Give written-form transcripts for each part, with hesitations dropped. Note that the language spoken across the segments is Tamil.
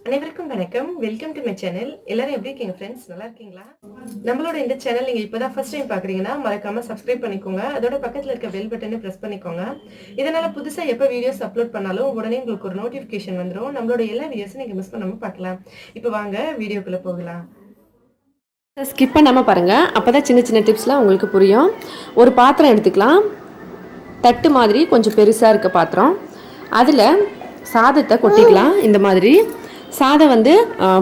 அனைவருக்கும் வணக்கம். Welcome to my channel. எல்லாரும் எப்படி இருக்கீங்க ஃப்ரெண்ட்ஸ்? நல்லா இருக்கீங்களா? நம்மளோட இந்த சேனல் நீங்க இப்பதான் ஃபர்ஸ்ட் டைம் பாக்குறீங்கன்னா மறக்காம சப்ஸ்கிரைப் பண்ணிக்கோங்க. அதோட பக்கத்துல இருக்க பெல் பட்டனை பிரஸ் பண்ணிக்கோங்க. இதனால புதுசா எப்ப வீடியோஸ் அப்லோட் பண்ணாலும் உடனே உங்களுக்கு ஒரு நோட்டிபிகேஷன் வந்துரும். நம்மளோட எல்லா வீடியோஸும் நீங்க மிஸ் பண்ணாம பார்க்கலாம். இப்போ வாங்க வீடியோக்குள்ள போகலாம். ஸ்கிப் பண்ணாமல் பாருங்கள், அப்போ தான் சின்ன சின்ன டிப்ஸ்லாம் உங்களுக்கு புரியும். ஒரு பாத்திரம் எடுத்துக்கலாம். தட்டு மாதிரி கொஞ்சம் பெருசாக இருக்க பாத்திரம். அதில் சாதத்தை கொட்டிக்கலாம். இந்த மாதிரி சாதம் வந்து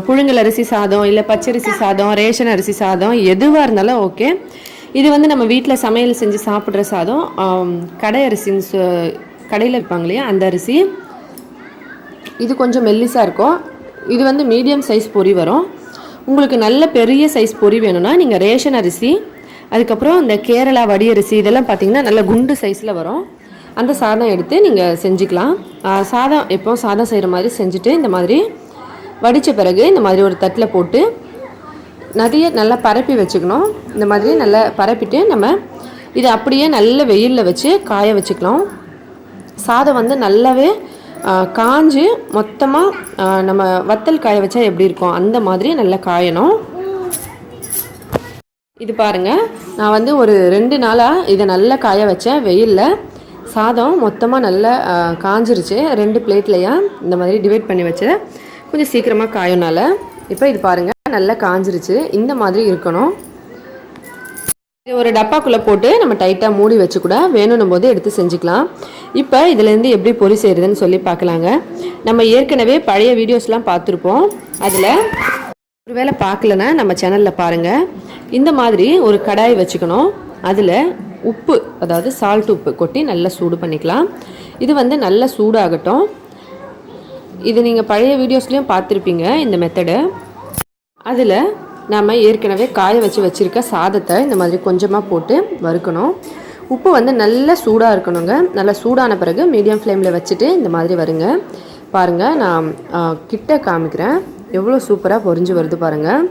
புழுங்கல் அரிசி சாதம், இல்லை பச்சரிசி சாதம், ரேஷன் அரிசி சாதம், எதுவாக இருந்தாலும் ஓகே. இது வந்து நம்ம வீட்டில் சமையல் செஞ்சு சாப்பிட்ற சாதம். கடை அரிசின்னு கடையில் வைப்பாங்க இல்லையா, அந்த அரிசி. இது கொஞ்சம் மெல்லிஸாக இருக்கும். இது வந்து மீடியம் சைஸ் பொரி வரும். உங்களுக்கு நல்ல பெரிய சைஸ் பொரி வேணும்னா நீங்கள் ரேஷன் அரிசி, அதுக்கப்புறம் இந்த கேரளா வடி அரிசி, இதெல்லாம் பார்த்தீங்கன்னா நல்ல குண்டு சைஸில் வரும். அந்த சாதம் எடுத்து நீங்கள் செஞ்சுக்கலாம். சாதம் எப்போவும் சாதம் செய்கிற மாதிரி செஞ்சுட்டு இந்த மாதிரி வடித்த பிறகு இந்த மாதிரி ஒரு தட்டில் போட்டு நிறைய நல்லா பரப்பி வச்சுக்கணும். இந்த மாதிரி நல்லா பரப்பிட்டு நம்ம இதை அப்படியே நல்ல வெயிலில் வச்சு காய வச்சுக்கலாம். சாதம் வந்து நல்லாவே காஞ்சு மொத்தமாக நம்ம வத்தல் காய வச்சா எப்படி இருக்கும் அந்த மாதிரி நல்லா காயணும். இது பாருங்கள், நான் வந்து ஒரு 2 நாளாக இதை நல்லா காய வச்சேன் வெயிலில். சாதம் மொத்தமாக நல்லா காஞ்சிருச்சு. 2 பிளேட்லையா இந்த மாதிரி டிவைட் பண்ணி வச்சு கொஞ்சம் சீக்கிரமாக காயனால. இப்போ இது பாருங்கள், நல்லா காஞ்சிருச்சு. இந்த மாதிரி இருக்கணும். இது ஒரு டப்பாக்குள்ளே போட்டு நம்ம டைட்டாக மூடி வச்சு கூட வேணும்னும் போது எடுத்து செஞ்சுக்கலாம். இப்போ இதுலேருந்து எப்படி பொரி செய்கிறதுன்னு சொல்லி பார்க்கலாங்க. நம்ம ஏற்கனவே பழைய வீடியோஸ்லாம் பார்த்துருப்போம். அதில் ஒரு வேளை பார்க்கலன்னா நம்ம சேனலில் பாருங்கள். இந்த மாதிரி ஒரு கடாய் வச்சுக்கணும். அதில் உப்பு, அதாவது சால்ட் உப்பு கொட்டி நல்லா சூடு பண்ணிக்கலாம். இது வந்து நல்லா சூடாகட்டும். இது நீங்கள் பழைய வீடியோஸ்லேயும் பார்த்துருப்பீங்க இந்த மெத்தடு. அதில் நம்ம ஏற்கனவே காய வச்சுருக்க சாதத்தை இந்த மாதிரி கொஞ்சமாக போட்டு வறுக்கணும். உப்பு வந்து நல்லா சூடாக இருக்கணுங்க. நல்லா சூடான பிறகு மீடியம் ஃப்ளேமில் வச்சுட்டு இந்த மாதிரி வருங்க. பாருங்கள், நான் கிட்ட காமிக்கிறேன். எவ்வளோ சூப்பராக பொரிஞ்சு வருது பாருங்கள்.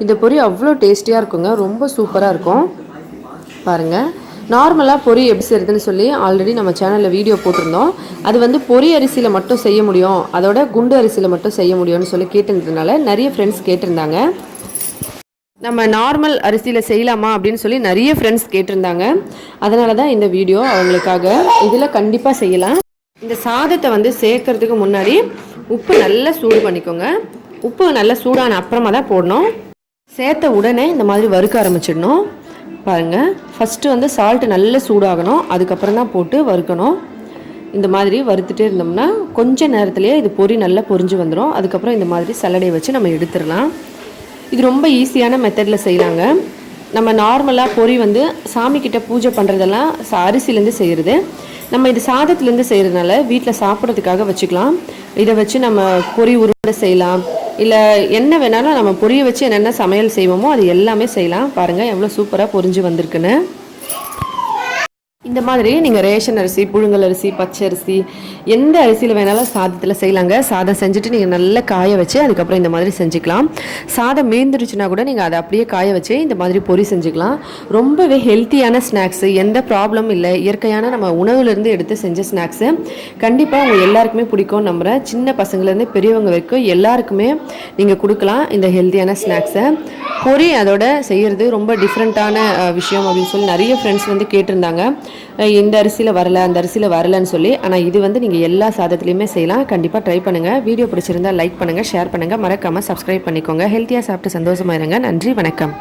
இந்த பொரி அவ்வளோ டேஸ்டியாக இருக்குங்க. ரொம்ப சூப்பராக இருக்கும். பாருங்கள், நார்மலாக பொரி எப்படி செய்கிறதுன்னு சொல்லி ஆல்ரெடி நம்ம சேனலில் வீடியோ போட்டிருந்தோம். அது வந்து பொரி அரிசியில் மட்டும் செய்ய முடியும், அதோட குண்டு அரிசியில் மட்டும் செய்ய முடியும்னு சொல்லி கேட்டிருந்ததுனால நிறைய ஃப்ரெண்ட்ஸ் கேட்டிருந்தாங்க. நம்ம நார்மல் அரிசியில் செய்யலாமா அப்படின்னு சொல்லி நிறைய ஃப்ரெண்ட்ஸ் கேட்டிருந்தாங்க. அதனால தான் இந்த வீடியோ அவங்களுக்காக. இதில் கண்டிப்பாக செய்யலாம். இந்த சாதத்தை வந்து சேர்க்கறதுக்கு முன்னாடி உப்பு நல்லா சூடு பண்ணிக்கோங்க. உப்பு நல்லா சூடான அப்புறமா தான் போடணும். சேர்த்த உடனே இந்த மாதிரி வறுக்க ஆரம்பிச்சிடணும். பாருங்கள், ஃபஸ்ட்டு வந்து சால்ட்டு நல்லா சூடாகணும், அதுக்கப்புறம் தான் போட்டு வறுக்கணும். இந்த மாதிரி வறுத்துட்டே இருந்தோம்னா கொஞ்சம் நேரத்துலேயே இது பொரி நல்லா பொரிஞ்சு வந்துடும். அதுக்கப்புறம் இந்த மாதிரி சல்லடையை வச்சு நம்ம எடுத்துடலாம். இது ரொம்ப ஈஸியான மெத்தடில் செய்கிறாங்க. நம்ம நார்மலாக பொரி வந்து சாமிக்கிட்ட பூஜை பண்ணுறதெல்லாம் அரிசிலேருந்து செய்கிறது. நம்ம இது சாதத்துலேருந்து செய்கிறதுனால வீட்டில் சாப்பிட்றதுக்காக வச்சுக்கலாம். இதை வச்சு நம்ம பொரி உருண்டை செய்யலாம், இல்லை என்ன வேணாலும் நம்ம பொரியை வச்சு என்னென்ன சமையல் செய்வோமோ அது எல்லாமே செய்யலாம். பாருங்கள் எவ்வளோ சூப்பராக பொரிஞ்சு வந்திருக்குன்னு. இந்த மாதிரி நீங்கள் ரேஷன் அரிசி, புழுங்கல் அரிசி, பச்சரிசி, எந்த அரிசியில் வேணாலும் சாதத்தில் செய்யலாங்க. சாதம் செஞ்சுட்டு நீங்கள் நல்லா காய வச்சு அதுக்கப்புறம் இந்த மாதிரி செஞ்சுக்கலாம். சாதம் மீந்துருச்சுன்னா கூட நீங்கள் அதை அப்படியே காய வச்சு இந்த மாதிரி பொரி செஞ்சுக்கலாம். ரொம்பவே ஹெல்த்தியான ஸ்நாக்ஸு, எந்த ப்ராப்ளமும் இல்லை. இயற்கையான நம்ம உணவுலேருந்து எடுத்து செஞ்ச ஸ்நாக்ஸு. கண்டிப்பாக உங்கள் எல்லாருக்குமே பிடிக்கும் நம்புகிறேன். சின்ன பசங்கள்லேருந்து பெரியவங்க வரைக்கும் எல்லாருக்குமே நீங்கள் கொடுக்கலாம் இந்த ஹெல்த்தியான ஸ்நாக்ஸை. பொரி அதோட செய்கிறது ரொம்ப டிஃப்ரெண்ட்டான விஷயம் அப்படின்னு சொல்லி நிறைய ஃப்ரெண்ட்ஸ் வந்து கேட்டிருந்தாங்க. இந்த அரிசியில் வரலை, அந்த அரிசியில் வரலைன்னு சொல்லி. ஆனால் இது வந்து நீங்கள் எல்லா சாதத்துலேயுமே செய்யலாம். கண்டிப்பாக ட்ரை பண்ணுங்கள். வீடியோ பிடிச்சிருந்தா லைக் பண்ணுங்கள், ஷேர் பண்ணுங்கள், மறக்காமல் சப்ஸ்கிரைப் பண்ணிக்கோங்க. ஹெல்த்தியாக சாப்பிட்டு சந்தோஷமாக இருங்க. நன்றி, வணக்கம்.